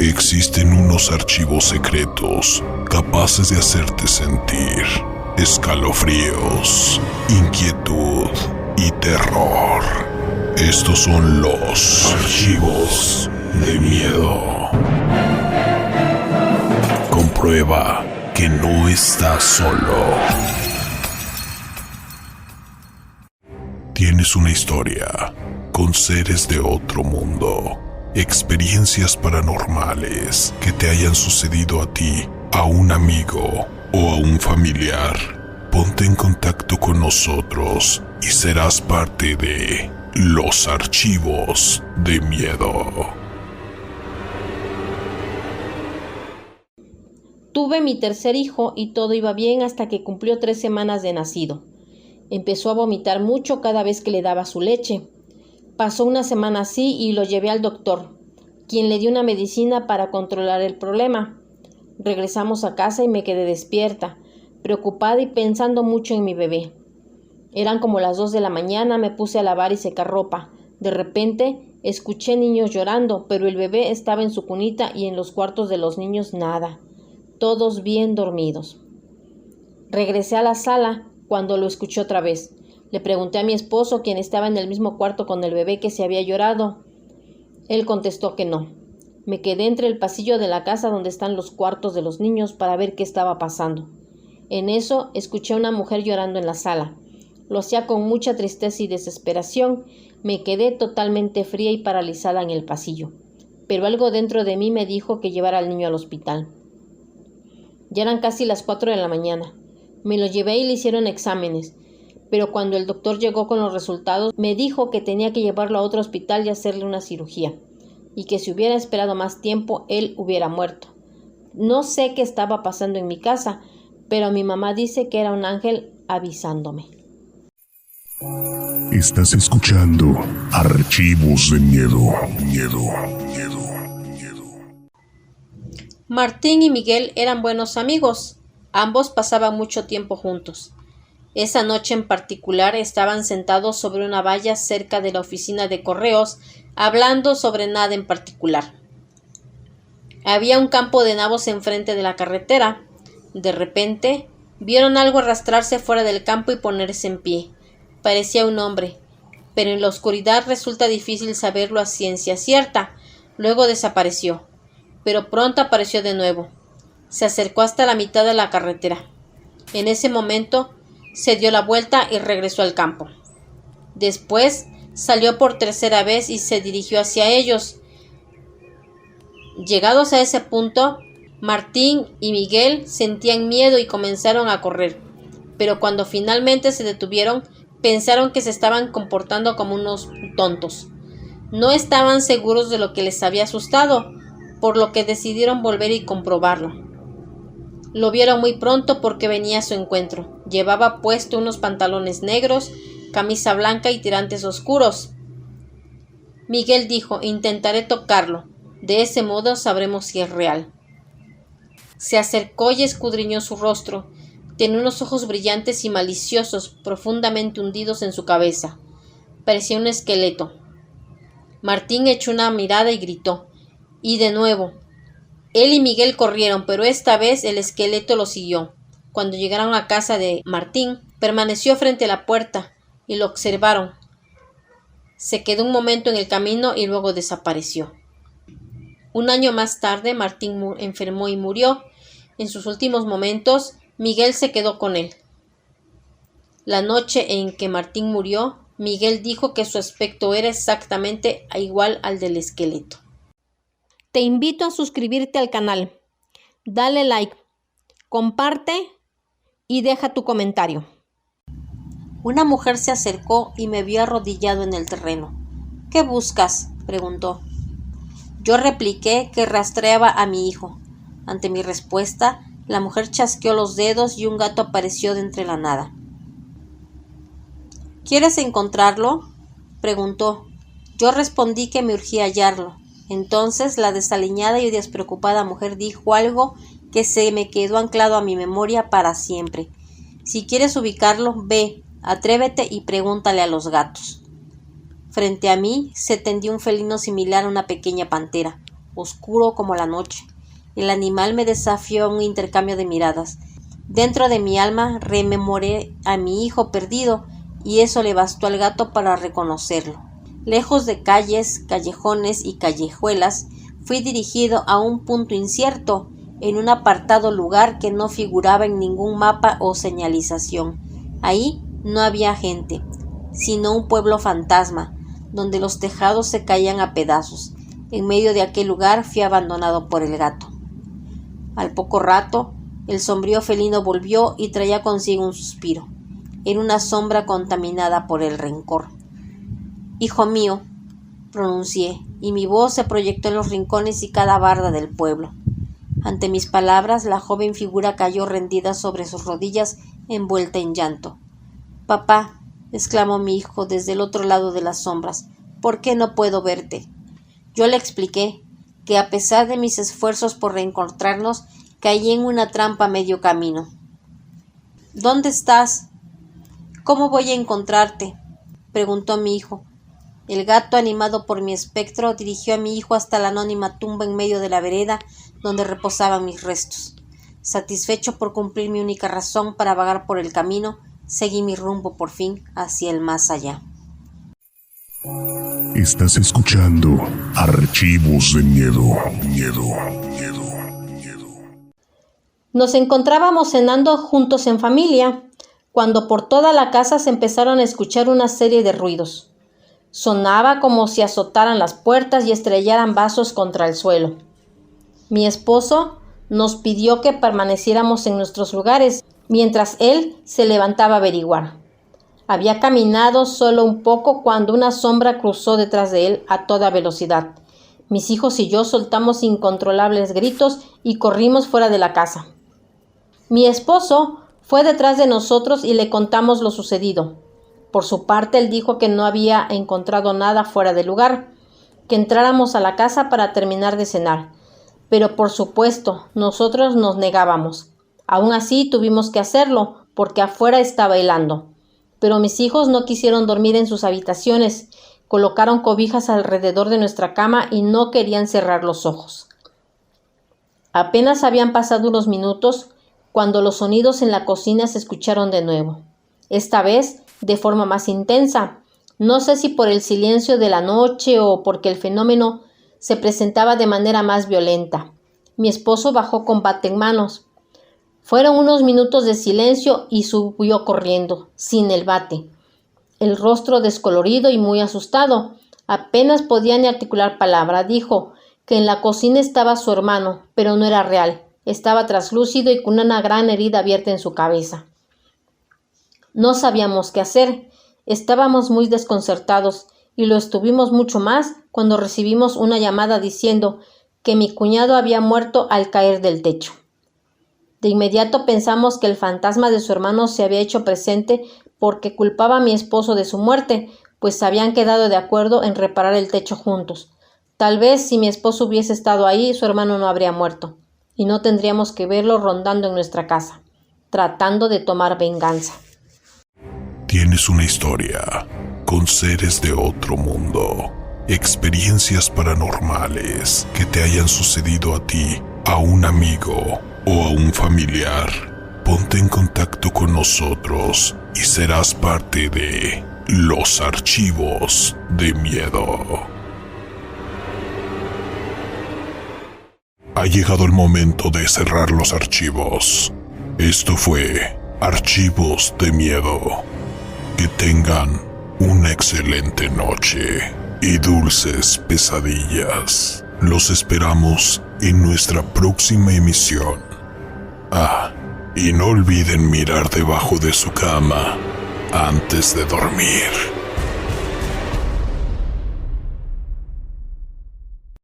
Existen unos archivos secretos capaces de hacerte sentir escalofríos, inquietud y terror. Estos son los archivos de miedo. Comprueba que no estás solo. Tienes una historia con seres de otro mundo, experiencias paranormales que te hayan sucedido a ti, a un amigo o a un familiar. Ponte en contacto con nosotros y serás parte de los archivos de miedo. Tuve mi tercer hijo y todo iba bien hasta que cumplió 3 semanas de nacido. Empezó a vomitar mucho cada vez que le daba su leche. Pasó una semana así y lo llevé al doctor, quien le dio una medicina para controlar el problema. Regresamos a casa y me quedé despierta, preocupada y pensando mucho en mi bebé. Eran como las 2 de la mañana, me puse a lavar y secar ropa. De repente escuché niños llorando, pero el bebé estaba en su cunita y en los cuartos de los niños nada. Todos bien dormidos. Regresé a la sala cuando lo escuché otra vez. Le pregunté a mi esposo, quien estaba en el mismo cuarto con el bebé, que si había llorado. Él contestó que no. Me quedé entre el pasillo de la casa donde están los cuartos de los niños para ver qué estaba pasando. En eso escuché a una mujer llorando en la sala. Lo hacía con mucha tristeza y desesperación. Me quedé totalmente fría y paralizada en el pasillo. Pero algo dentro de mí me dijo que llevara al niño al hospital. Ya eran casi las 4 de la mañana. Me lo llevé y le hicieron exámenes. Pero cuando el doctor llegó con los resultados, me dijo que tenía que llevarlo a otro hospital y hacerle una cirugía, y que si hubiera esperado más tiempo, él hubiera muerto. No sé qué estaba pasando en mi casa, pero mi mamá dice que era un ángel avisándome. Estás escuchando Archivos de Miedo. Martín y Miguel eran buenos amigos. Ambos pasaban mucho tiempo juntos. Esa noche en particular estaban sentados sobre una valla cerca de la oficina de correos, hablando sobre nada en particular. Había un campo de nabos enfrente de la carretera. De repente, vieron algo arrastrarse fuera del campo y ponerse en pie. Parecía un hombre, pero en la oscuridad resulta difícil saberlo a ciencia cierta. Luego desapareció, pero pronto apareció de nuevo. Se acercó hasta la mitad de la carretera. En ese momento, se dio la vuelta y regresó al campo. Después salió por tercera vez y se dirigió hacia ellos. Llegados a ese punto, Martín y Miguel sentían miedo y comenzaron a correr, pero cuando finalmente se detuvieron, pensaron que se estaban comportando como unos tontos. No estaban seguros de lo que les había asustado, por lo que decidieron volver y comprobarlo. Lo vieron muy pronto porque venía a su encuentro. Llevaba puesto unos pantalones negros, camisa blanca y tirantes oscuros. Miguel dijo: intentaré tocarlo. De ese modo sabremos si es real. Se acercó y escudriñó su rostro. Tenía unos ojos brillantes y maliciosos, profundamente hundidos en su cabeza. Parecía un esqueleto. Martín echó una mirada y gritó. Y de nuevo. Él y Miguel corrieron, pero esta vez el esqueleto lo siguió. Cuando llegaron a casa de Martín, permaneció frente a la puerta y lo observaron. Se quedó un momento en el camino y luego desapareció. Un año más tarde, Martín enfermó y murió. En sus últimos momentos, Miguel se quedó con él. La noche en que Martín murió, Miguel dijo que su aspecto era exactamente igual al del esqueleto. Te invito a suscribirte al canal, dale like, comparte y deja tu comentario. Una mujer se acercó y me vio arrodillado en el terreno. ¿Qué buscas?, preguntó. Yo repliqué que rastreaba a mi hijo. Ante mi respuesta, la mujer chasqueó los dedos y un gato apareció de entre la nada. ¿Quieres encontrarlo?, preguntó. Yo respondí que me urgía hallarlo. Entonces la desaliñada y despreocupada mujer dijo algo que se me quedó anclado a mi memoria para siempre. Si quieres ubicarlo, ve, atrévete y pregúntale a los gatos. Frente a mí se tendió un felino similar a una pequeña pantera, oscuro como la noche. El animal me desafió a un intercambio de miradas. Dentro de mi alma rememoré a mi hijo perdido, y eso le bastó al gato para reconocerlo. Lejos de calles, callejones y callejuelas, fui dirigido a un punto incierto, en un apartado lugar que no figuraba en ningún mapa o señalización. Ahí no había gente, sino un pueblo fantasma, donde los tejados se caían a pedazos. En medio de aquel lugar fui abandonado por el gato. Al poco rato, el sombrío felino volvió y traía consigo un suspiro. Era una sombra contaminada por el rencor. «Hijo mío», pronuncié, y mi voz se proyectó en los rincones y cada barda del pueblo. Ante mis palabras, la joven figura cayó rendida sobre sus rodillas, envuelta en llanto. «Papá», exclamó mi hijo desde el otro lado de las sombras, «¿por qué no puedo verte?». Yo le expliqué que a pesar de mis esfuerzos por reencontrarnos, caí en una trampa a medio camino. «¿Dónde estás? ¿Cómo voy a encontrarte?», preguntó mi hijo. El gato, animado por mi espectro, dirigió a mi hijo hasta la anónima tumba en medio de la vereda donde reposaban mis restos. Satisfecho por cumplir mi única razón para vagar por el camino, seguí mi rumbo por fin hacia el más allá. Estás escuchando Archivos de Miedo. Nos encontrábamos cenando juntos en familia, cuando por toda la casa se empezaron a escuchar una serie de ruidos. Sonaba como si azotaran las puertas y estrellaran vasos contra el suelo. Mi esposo nos pidió que permaneciéramos en nuestros lugares, mientras él se levantaba a averiguar. Había caminado solo un poco cuando una sombra cruzó detrás de él a toda velocidad. Mis hijos y yo soltamos incontrolables gritos y corrimos fuera de la casa. Mi esposo fue detrás de nosotros y le contamos lo sucedido. Por su parte, él dijo que no había encontrado nada fuera de lugar, que entráramos a la casa para terminar de cenar. Pero por supuesto, nosotros nos negábamos. Aún así, tuvimos que hacerlo, porque afuera estaba helando. Pero mis hijos no quisieron dormir en sus habitaciones, colocaron cobijas alrededor de nuestra cama y no querían cerrar los ojos. Apenas habían pasado unos minutos cuando los sonidos en la cocina se escucharon de nuevo. Esta vez de forma más intensa. No sé si por el silencio de la noche o porque el fenómeno se presentaba de manera más violenta. Mi esposo bajó con bate en manos. Fueron unos minutos de silencio y subió corriendo, sin el bate. El rostro descolorido y muy asustado. Apenas podía ni articular palabra. Dijo que en la cocina estaba su hermano, pero no era real. Estaba traslúcido y con una gran herida abierta en su cabeza. No sabíamos qué hacer. Estábamos muy desconcertados y lo estuvimos mucho más cuando recibimos una llamada diciendo que mi cuñado había muerto al caer del techo. De inmediato pensamos que el fantasma de su hermano se había hecho presente porque culpaba a mi esposo de su muerte, pues habían quedado de acuerdo en reparar el techo juntos. Tal vez si mi esposo hubiese estado ahí, su hermano no habría muerto, y no tendríamos que verlo rondando en nuestra casa, tratando de tomar venganza. Tienes una historia con seres de otro mundo, experiencias paranormales que te hayan sucedido a ti, a un amigo o a un familiar. Ponte en contacto con nosotros y serás parte de Los Archivos de Miedo. Ha llegado el momento de cerrar los archivos. Esto fue Archivos de Miedo. Que tengan una excelente noche y dulces pesadillas. Los esperamos en nuestra próxima emisión. Y no olviden mirar debajo de su cama antes de dormir.